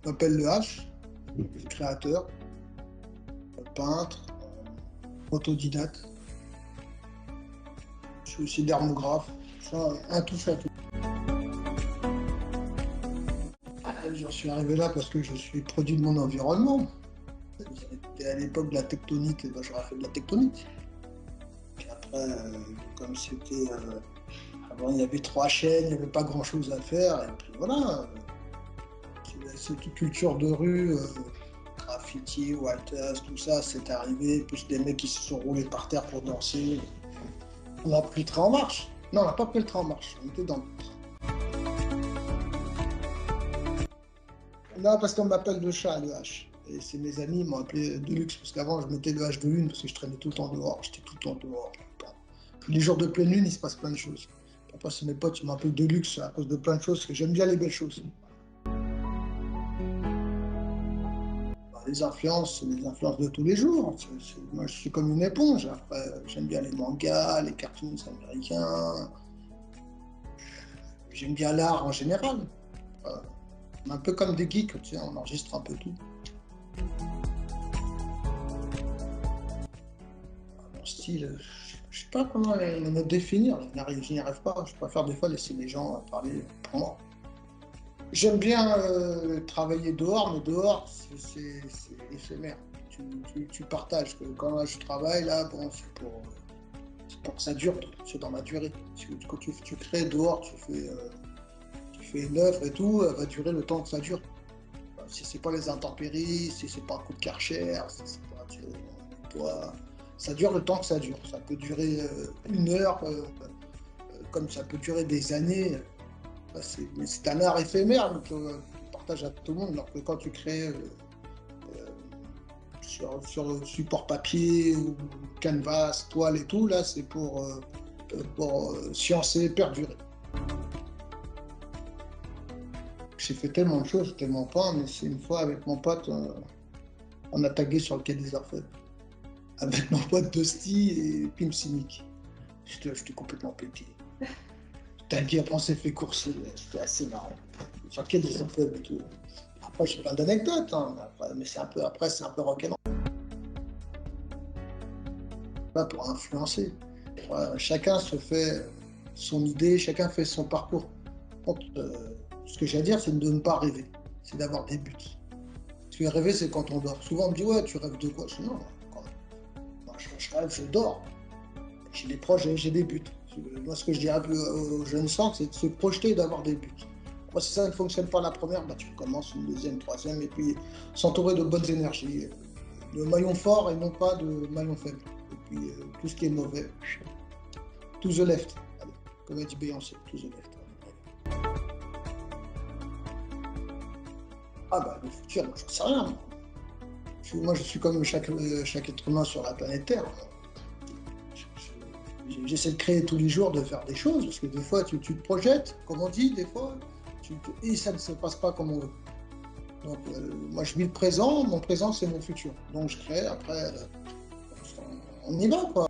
Je m'appelle Le H, je suis créateur, peintre, autodidacte. Je suis aussi dermographe, ça, un touche à tout. Je suis arrivé là parce que je suis produit de mon environnement. Et à l'époque de la tectonique, ben, j'aurais fait de la tectonique. Puis après, comme c'était. Avant, il y avait 3 chaînes, il n'y avait pas grand-chose à faire. Et puis voilà, cette culture de rue, graffiti, Walters, tout ça, c'est arrivé. Plus des mecs qui se sont roulés par terre pour danser. On a pris le train en marche. Non, on n'a pas pris le train en marche, on était dans le train. Non, parce qu'on m'appelle le chat, le H. Et c'est mes amis, ils m'ont appelé Deluxe, parce qu'avant, je mettais le H de lune, parce que je traînais tout le temps dehors. J'étais tout le temps dehors. Puis les jours de pleine lune, il se passe plein de choses. Après, c'est mes potes, ils m'appellent Deluxe à cause de plein de choses, parce que j'aime bien les belles choses. Les influences, c'est les influences de tous les jours. Moi, je suis comme une éponge. Après, j'aime bien les mangas, les cartoons américains. J'aime bien l'art en général. Un peu comme des geeks, tu sais, on enregistre un peu tout. Mon style, je sais pas comment le définir, je n'y arrive pas. Je préfère des fois laisser les gens parler pour moi. J'aime bien travailler dehors, mais dehors, c'est éphémère. Tu partages. Quand là, je travaille, là, bon, c'est pour que ça dure, c'est dans la durée. Quand tu crées dehors, tu fais une œuvre et tout, elle va durer le temps que ça dure. Si c'est pas les intempéries, si c'est pas un coup de karcher, si c'est pas toi, ça dure le temps que ça dure. Ça peut durer 1 heure, comme ça peut durer des années. Mais c'est un art éphémère que tu partages à tout le monde, alors que quand tu crées sur support papier ou canvas, toile et tout, là c'est pour sciencer, perdurer. J'ai fait tellement de choses, tellement pas, mais c'est une fois avec mon pote, on a tagué sur le quai des Orfèvres. Avec mon pote Dusty et Pim Simic. J'étais complètement pété. Tagué, après on s'est fait courser, c'était assez marrant. Sur le quai des Orfèvres et tout. Après, j'ai plein d'anecdotes, hein, mais c'est un peu, après, c'est un peu rock'n'roll. Pas pour influencer. Chacun se fait son idée, chacun fait son parcours. Donc, ce que j'ai à dire, c'est de ne pas rêver, c'est d'avoir des buts. Parce que rêver, c'est quand on dort. Souvent, on me dit, ouais, tu rêves de quoi? Je dis, non, quand moi, je rêve, je dors. J'ai des projets, j'ai des buts. Moi, ce que je dirais aux jeunes sang, c'est de se projeter et d'avoir des buts. Moi, si ça ne fonctionne pas la première, bah, tu recommences une deuxième, troisième, et puis s'entourer de bonnes énergies. De maillons forts et non pas de maillons faibles. Et puis tout ce qui est mauvais, to the left. Allez, comme a dit Beyoncé, to the left. Ah bah le futur, moi j'en sais rien. Moi je suis comme chaque être humain sur la planète Terre. J'essaie de créer tous les jours, de faire des choses, parce que des fois tu te projettes, comme on dit, des fois, et ça ne se passe pas comme on veut. Donc moi je vis le présent, mon présent c'est mon futur. Donc je crée, après on y va quoi.